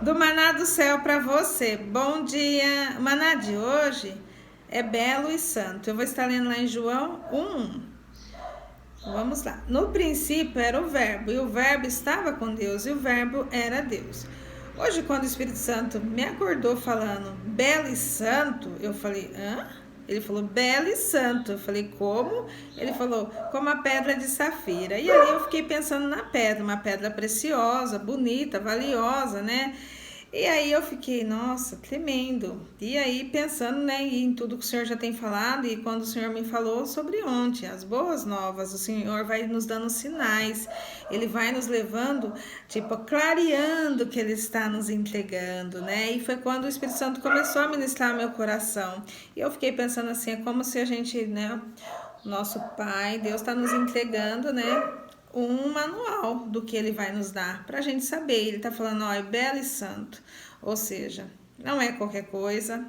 Do maná do céu para você. Bom dia. O maná de hoje é belo e santo. Eu vou estar lendo lá em João 1:1. Vamos lá. No princípio era o verbo, e o verbo estava com Deus, e o verbo era Deus. Hoje, quando o Espírito Santo me acordou falando belo e santo, eu falei, hã? Ele falou belo e santo. Eu falei, como? Ele falou, como a pedra de safira. E aí eu fiquei pensando na pedra, uma pedra preciosa, bonita, valiosa, né? E aí eu fiquei, nossa, tremendo. E aí pensando, né, em tudo que o Senhor já tem falado, e quando o Senhor me falou sobre ontem, as boas novas, o Senhor vai nos dando sinais, Ele vai nos levando, tipo, clareando o que Ele está nos entregando, né? E foi quando o Espírito Santo começou a ministrar meu coração. E eu fiquei pensando assim, é como se a gente, né, nosso Pai, Deus está nos entregando, né, um manual do que ele vai nos dar para a gente saber. Ele está falando, ó, é belo e santo, ou seja, não é qualquer coisa,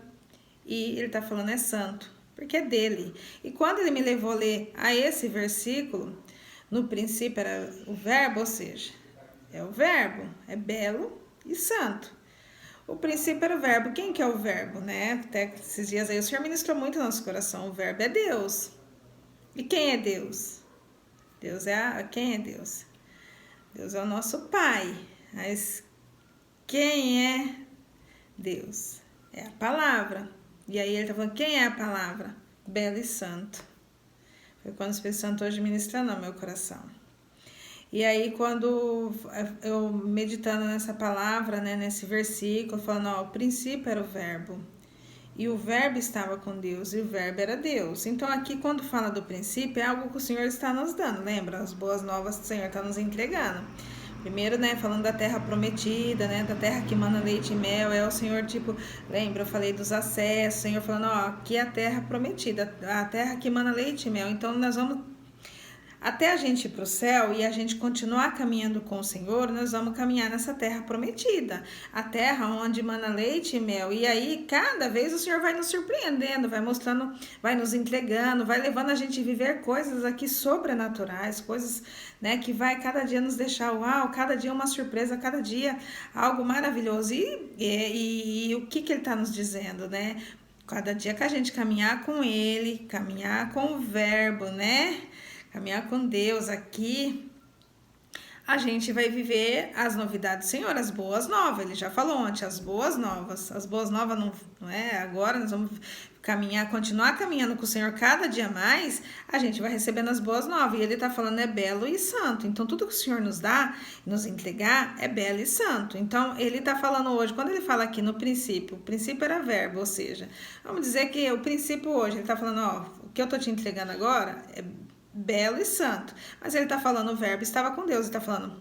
e ele está falando é santo, porque é dele. E quando ele me levou a ler a esse versículo, no princípio era o verbo, ou seja, é o verbo, é belo e santo. O princípio era o verbo. Quem que é o verbo, né? Até esses dias aí o Senhor ministrou muito no nosso coração. O verbo é Deus. E quem é Deus? Quem é Deus? Deus é o nosso Pai. Mas quem é Deus? É a palavra. E aí ele está falando, quem é a palavra? Belo e santo. Foi quando o Espírito Santo hoje ministrou no meu coração. E aí quando eu meditando nessa palavra, né, nesse versículo, falando, ó, o princípio era o verbo. E o verbo estava com Deus, e o verbo era Deus. Então aqui quando fala do princípio, é algo que o Senhor está nos dando, lembra? As boas novas que o Senhor está nos entregando. Primeiro, né, falando da terra prometida, né, da terra que mana leite e mel, é o Senhor, tipo, lembra, eu falei dos acessos, o Senhor falando, ó, aqui é a terra prometida, a terra que mana leite e mel. Então nós vamos até a gente ir para o céu e a gente continuar caminhando com o Senhor, nós vamos caminhar nessa terra prometida, a terra onde mana leite e mel. E aí, cada vez o Senhor vai nos surpreendendo, vai mostrando, vai nos entregando, vai levando a gente a viver coisas aqui sobrenaturais, coisas, né, que vai cada dia nos deixar, uau, cada dia uma surpresa, cada dia algo maravilhoso. E o que ele está nos dizendo, né? Cada dia que a gente caminhar com Ele, caminhar com o Verbo, né? Caminhar com Deus aqui, a gente vai viver as novidades do Senhor, as boas novas. Ele já falou ontem, as boas novas. As boas novas não é agora, nós vamos caminhar, continuar caminhando com o Senhor cada dia mais, a gente vai recebendo as boas novas. E ele tá falando é belo e santo. Então, tudo que o Senhor nos dá, nos entregar, é belo e santo. Então, ele tá falando hoje, quando ele fala aqui no princípio, o princípio era verbo, ou seja, vamos dizer que o princípio hoje, ele tá falando, ó, o que eu tô te entregando agora é belo e santo. Mas ele está falando, o verbo estava com Deus. Ele está falando,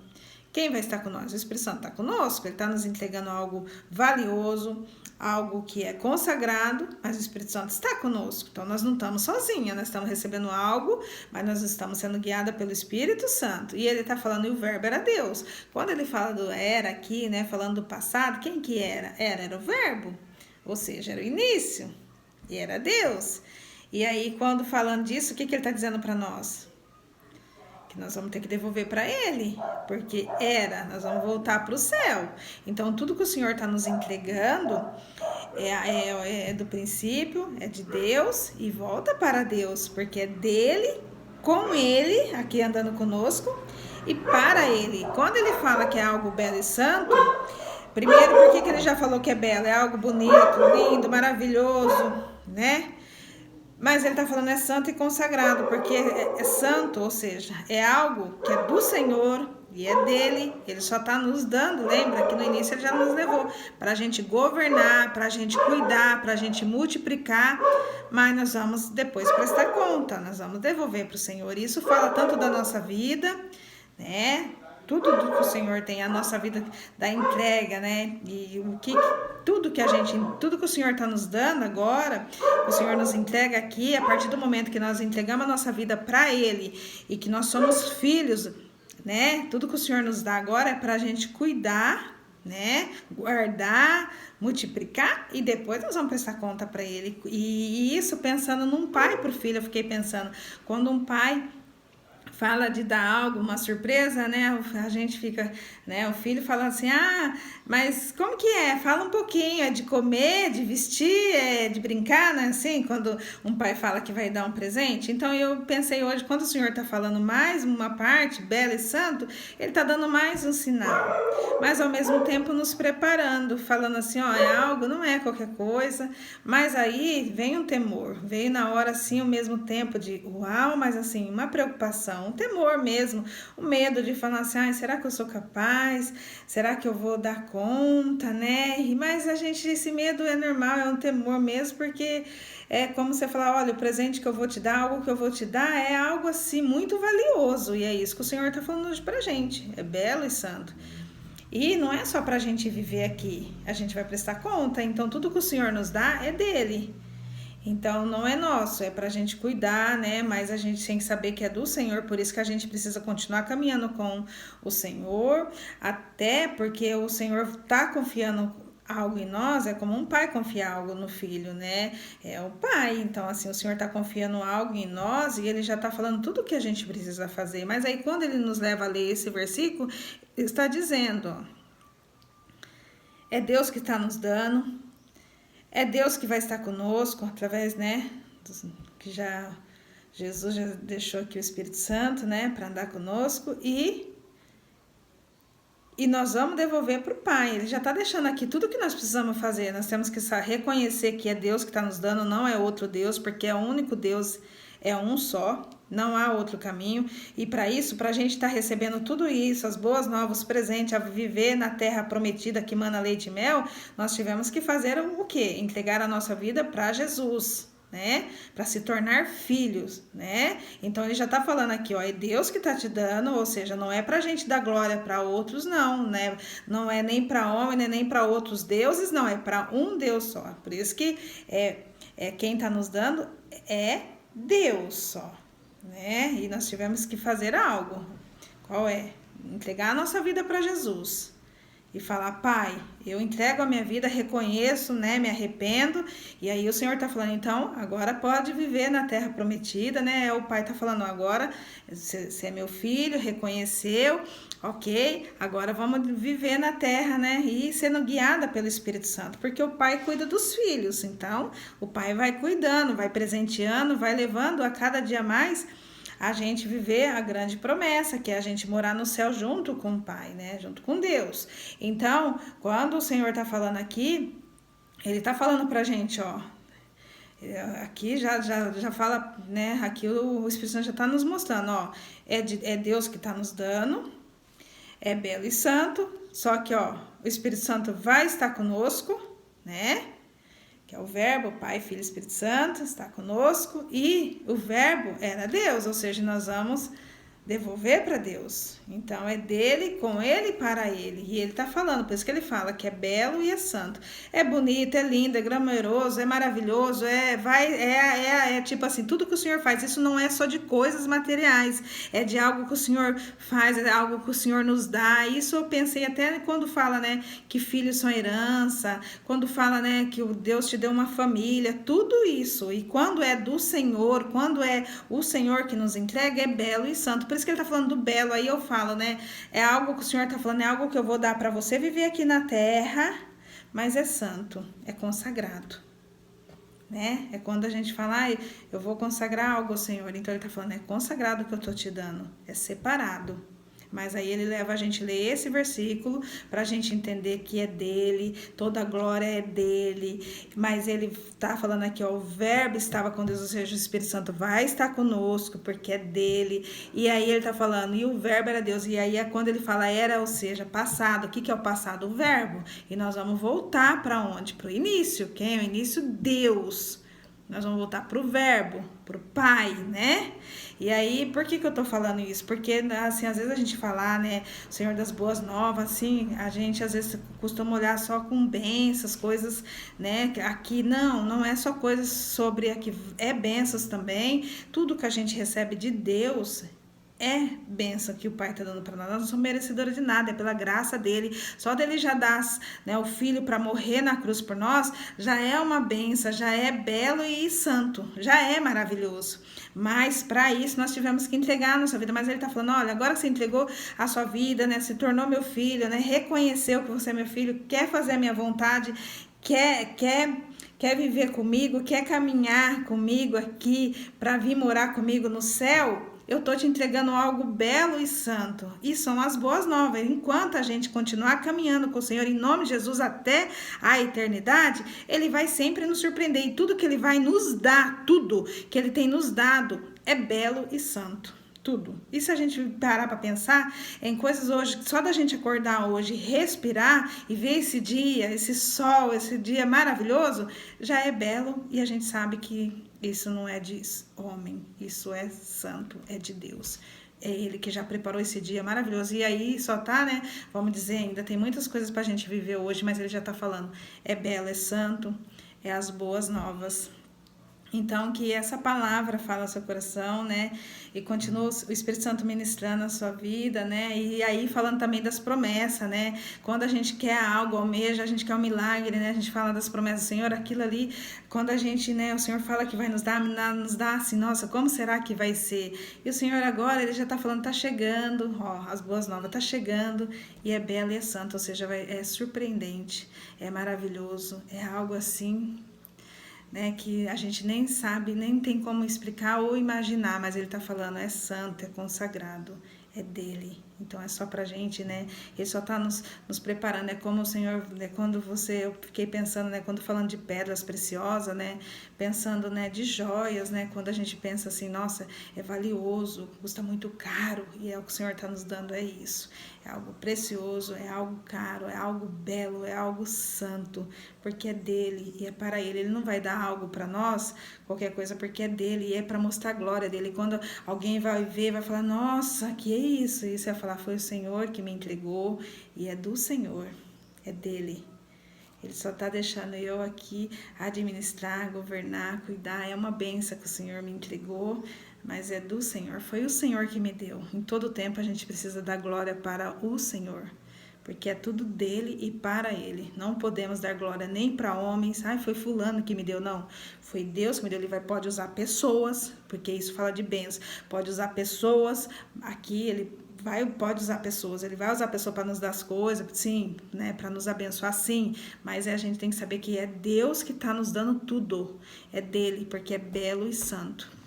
quem vai estar com nós? O Espírito Santo está conosco. Ele está nos entregando algo valioso, algo que é consagrado, mas o Espírito Santo está conosco. Então, nós não estamos sozinhos, nós estamos recebendo algo, mas nós estamos sendo guiados pelo Espírito Santo. E ele está falando, e o verbo era Deus. Quando ele fala do era aqui, né, falando do passado, quem que era? Era o verbo, ou seja, era o início, e era Deus. E aí, quando falando disso, o que ele está dizendo para nós? Que nós vamos ter que devolver para ele, porque nós vamos voltar para o céu. Então, tudo que o Senhor está nos entregando é do princípio, é de Deus e volta para Deus, porque é dele, com ele, aqui andando conosco, e para ele. Quando ele fala que é algo belo e santo, primeiro, porque ele já falou que é belo, é algo bonito, lindo, maravilhoso, né? Mas ele está falando é santo e consagrado, porque é santo, ou seja, é algo que é do Senhor e é dele. Ele só está nos dando, lembra que no início ele já nos levou para a gente governar, para a gente cuidar, para a gente multiplicar, mas nós vamos depois prestar conta, nós vamos devolver para o Senhor. Isso fala tanto da nossa vida, né? Tudo que o Senhor tem, a nossa vida da entrega, né? E tudo que o Senhor está nos dando agora, o Senhor nos entrega aqui, a partir do momento que nós entregamos a nossa vida para Ele e que nós somos filhos, né? Tudo que o Senhor nos dá agora é para a gente cuidar, né? Guardar, multiplicar e depois nós vamos prestar conta para Ele. E isso pensando num pai para o filho, eu fiquei pensando, quando um pai fala de dar algo, uma surpresa, né? A gente fica, né? O filho fala assim, mas como que é? Fala um pouquinho, é de comer, de vestir, é de brincar, né? Assim, quando um pai fala que vai dar um presente. Então eu pensei hoje, quando o Senhor tá falando mais uma parte, belo e santo, ele tá dando mais um sinal, mas ao mesmo tempo nos preparando, falando assim, é algo, não é qualquer coisa, mas aí vem um temor, veio na hora assim, ao mesmo tempo de uau, mas assim, uma preocupação, um temor mesmo, o medo de falar assim, será que eu sou capaz? Será que eu vou dar conta, né? Mas esse medo é normal, é um temor mesmo, porque é como você falar, olha, o presente que eu vou te dar, algo que eu vou te dar é algo assim muito valioso, e é isso que o Senhor está falando hoje pra gente, é belo e santo. E não é só pra gente viver aqui, a gente vai prestar conta, então tudo que o Senhor nos dá é dele. Então não é nosso, é pra gente cuidar, né? Mas a gente tem que saber que é do Senhor, por isso que a gente precisa continuar caminhando com o Senhor, até porque o Senhor tá confiando algo em nós, é como um pai confiar algo no filho, né? É o pai, então assim, o Senhor tá confiando algo em nós e ele já tá falando tudo o que a gente precisa fazer. Mas aí quando ele nos leva a ler esse versículo, ele está dizendo, é Deus que está nos dando, é Deus que vai estar conosco através, né, que Jesus já deixou aqui o Espírito Santo, né, para andar conosco e nós vamos devolver para o Pai. Ele já está deixando aqui tudo que nós precisamos fazer. Nós temos que reconhecer que é Deus que está nos dando, não é outro Deus, porque é o único Deus, é um só, não há outro caminho. E para isso, para a gente estar recebendo tudo isso, as boas novas, os presentes, a viver na terra prometida que mana leite e mel, nós tivemos que fazer o quê? Entregar a nossa vida para Jesus, né? Para se tornar filhos, né? Então ele já tá falando aqui, é Deus que tá te dando, ou seja, não é pra gente dar glória para outros, não, né? Não é nem para homem, nem para outros deuses, não, é para um Deus só. Por isso que quem tá nos dando é Deus só, né? E nós tivemos que fazer algo. Qual é? Entregar a nossa vida para Jesus. E falar, Pai, eu entrego a minha vida, reconheço, né, me arrependo. E aí o Senhor tá falando, então, agora pode viver na terra prometida, né? O Pai tá falando, agora você é meu filho, reconheceu, ok, agora vamos viver na terra, né? E sendo guiada pelo Espírito Santo, porque o Pai cuida dos filhos. Então, o Pai vai cuidando, vai presenteando, vai levando a cada dia mais a gente viver a grande promessa, que é a gente morar no céu junto com o Pai, né? Junto com Deus. Então, quando o Senhor tá falando aqui, ele tá falando pra gente, aqui já fala, né? Aqui o Espírito Santo já tá nos mostrando, é Deus que tá nos dando, é belo e santo, só que, o Espírito Santo vai estar conosco, né? Que é o Verbo, Pai, Filho e Espírito Santo, está conosco, e o Verbo era Deus, ou seja, nós vamos devolver para Deus. Então é dele, com ele, para ele. E ele está falando, por isso que ele fala que é belo e é santo. É bonito, é lindo, é glamouroso, é maravilhoso, tipo assim, tudo que o Senhor faz. Isso não é só de coisas materiais, é de algo que o Senhor faz, é algo que o Senhor nos dá. Isso eu pensei até quando fala, né, que filhos são herança, quando fala, né, que o Deus te deu uma família, tudo isso. E quando é do Senhor, quando é o Senhor que nos entrega, é belo e santo. Por isso que ele tá falando do belo, aí eu falo, né? É algo que o Senhor tá falando, é algo que eu vou dar para você viver aqui na terra, mas é santo, é consagrado, né? É quando a gente fala, eu vou consagrar algo ao Senhor, então ele tá falando, é consagrado que eu tô te dando, é separado. Mas aí ele leva a gente a ler esse versículo para a gente entender que é dele, toda a glória é dele. Mas ele está falando aqui, o Verbo estava com Deus, ou seja, o Espírito Santo vai estar conosco porque é dele. E aí ele está falando, e o Verbo era Deus. E aí é quando ele fala era, ou seja, passado. O que é o passado? O Verbo. E nós vamos voltar para onde? Para o início. Quem é o início? Deus. Nós vamos voltar para o Verbo, para o Pai, né? E aí, por que eu tô falando isso? Porque, assim, às vezes a gente fala, né, Senhor das Boas Novas, assim, a gente às vezes costuma olhar só com bênçãos, coisas, né, aqui não é só coisas sobre aqui, é bênçãos também, tudo que a gente recebe de Deus é bênção que o Pai está dando para nós. Nós não somos merecedores de nada, é pela graça dele. Só dele já dar, né, o Filho para morrer na cruz por nós, já é uma bênção, já é belo e santo, já é maravilhoso. Mas para isso nós tivemos que entregar a nossa vida. Mas ele está falando, olha, agora que você entregou a sua vida, né, se tornou meu filho, né, reconheceu que você é meu filho, quer fazer a minha vontade, quer viver comigo, quer caminhar comigo aqui para vir morar comigo no céu, eu tô te entregando algo belo e santo. E são as boas novas. Enquanto a gente continuar caminhando com o Senhor em nome de Jesus até a eternidade, ele vai sempre nos surpreender. E tudo que ele vai nos dar, tudo que ele tem nos dado é belo e santo. Tudo. E se a gente parar para pensar em coisas hoje, só da gente acordar hoje, respirar e ver esse dia, esse sol, esse dia maravilhoso, já é belo e a gente sabe que isso não é de homem, isso é santo, é de Deus. É ele que já preparou esse dia maravilhoso. E aí só tá, né? Vamos dizer, ainda tem muitas coisas pra gente viver hoje, mas ele já tá falando. É belo, é santo, é as boas novas. Então, que essa palavra fala ao seu coração, né? E continua o Espírito Santo ministrando a sua vida, né? E aí falando também das promessas, né? Quando a gente quer algo, almeja, a gente quer um milagre, né? A gente fala das promessas do Senhor, aquilo ali, quando a gente, né? O Senhor fala que vai nos dar assim, nossa, como será que vai ser? E o Senhor agora, ele já tá falando, tá chegando, ó, as boas novas, tá chegando, e é belo e é santo, ou seja, é surpreendente, é maravilhoso, é algo assim, né, que a gente nem sabe, nem tem como explicar ou imaginar, mas ele está falando, é santo, é consagrado, é dele. Então é só pra gente, né? Ele só tá nos preparando. É como o Senhor, né, eu fiquei pensando, né, quando falando de pedras preciosas, né, pensando, né, de joias, né, quando a gente pensa assim, nossa, é valioso, custa muito caro, e é o que o Senhor tá nos dando, é isso. É algo precioso, é algo caro, é algo belo, é algo santo, porque é dele e é para ele. Ele não vai dar algo para nós, qualquer coisa, porque é dele e é para mostrar a glória dele. Quando alguém vai ver, vai falar, nossa, que é isso? E você vai falar, foi o Senhor que me entregou e é do Senhor, é dele. Ele só está deixando eu aqui administrar, governar, cuidar. É uma bênção que o Senhor me entregou, mas é do Senhor. Foi o Senhor que me deu. Em todo tempo a gente precisa dar glória para o Senhor, porque é tudo dele e para ele. Não podemos dar glória nem para homens. Ai, foi fulano que me deu, não. Foi Deus que me deu. Ele pode usar pessoas, porque isso fala de bênção. Pode usar pessoas. Aqui ele pode usar pessoas, ele vai usar a pessoa para nos dar as coisas, sim, né, para nos abençoar, sim, mas a gente tem que saber que é Deus que está nos dando tudo, é dele, porque é belo e santo.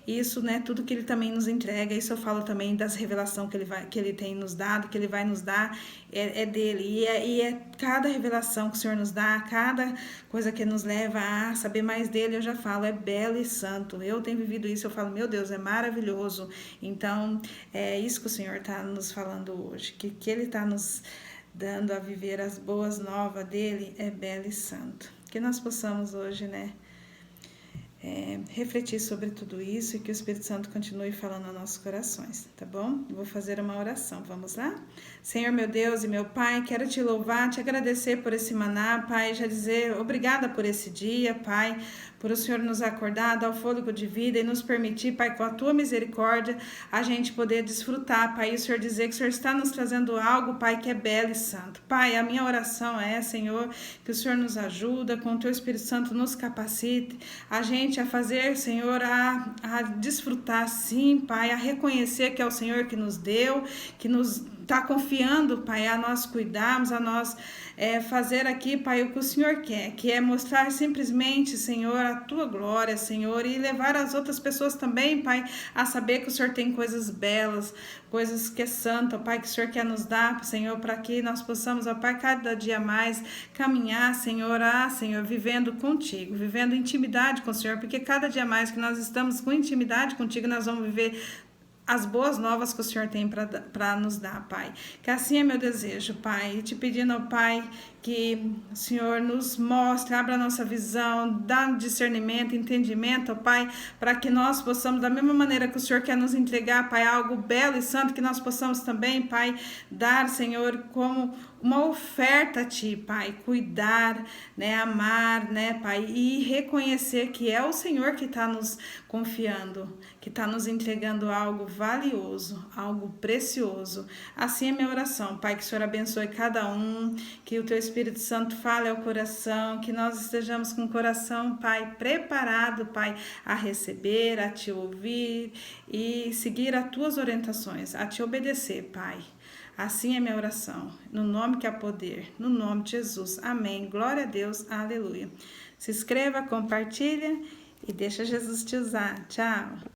Isso, né, tudo que ele também nos entrega, isso eu falo também das revelações que ele tem nos dado, que ele vai nos dar, é dele. E é cada revelação que o Senhor nos dá, cada coisa que nos leva a saber mais dele, eu já falo, é belo e santo. Eu tenho vivido isso, eu falo, meu Deus, é maravilhoso. Então, é isso que o Senhor está nos falando hoje, que ele está nos dando a viver as boas novas dele, é belo e santo. Que nós possamos hoje, né, refletir sobre tudo isso e que o Espírito Santo continue falando aos nossos corações, tá bom? Eu vou fazer uma oração, vamos lá? Senhor, meu Deus e meu Pai, quero te louvar, te agradecer por esse maná, Pai, já dizer obrigada por esse dia, Pai, por o Senhor nos acordar, dar o fôlego de vida e nos permitir, Pai, com a tua misericórdia, a gente poder desfrutar, Pai, e o Senhor dizer que o Senhor está nos trazendo algo, Pai, que é belo e santo. Pai, a minha oração é, Senhor, que o Senhor nos ajuda, com o teu Espírito Santo nos capacite, a gente a fazer, Senhor, a desfrutar, sim, Pai, a reconhecer que é o Senhor que nos deu, que nos está confiando, Pai, a nós cuidarmos, a nós fazer aqui, Pai, o que o Senhor quer, que é mostrar simplesmente, Senhor, a tua glória, Senhor, e levar as outras pessoas também, Pai, a saber que o Senhor tem coisas belas, coisas que é santa, Pai, que o Senhor quer nos dar, Senhor, para que nós possamos, ó Pai, cada dia mais caminhar, Senhor, Senhor, vivendo contigo, vivendo intimidade com o Senhor, porque cada dia mais que nós estamos com intimidade contigo, nós vamos viver as boas novas que o Senhor tem para nos dar, Pai. Que assim é meu desejo, Pai. E te pedindo, ó Pai, que o Senhor nos mostre, abra a nossa visão, dá discernimento, entendimento, ó Pai, para que nós possamos, da mesma maneira que o Senhor quer nos entregar, Pai, algo belo e santo, que nós possamos também, Pai, dar, Senhor, como uma oferta a Ti, Pai, cuidar, né, amar, né, Pai, e reconhecer que é o Senhor que está nos confiando, que está nos entregando algo valioso, algo precioso. Assim é minha oração, Pai, que o Senhor abençoe cada um, que o Teu Espírito Santo fale ao coração, que nós estejamos com o coração, Pai, preparado, Pai, a receber, a Te ouvir e seguir as Tuas orientações, a Te obedecer, Pai. Assim é minha oração, no nome que há poder, no nome de Jesus. Amém. Glória a Deus. Aleluia. Se inscreva, compartilha e deixa Jesus te usar. Tchau.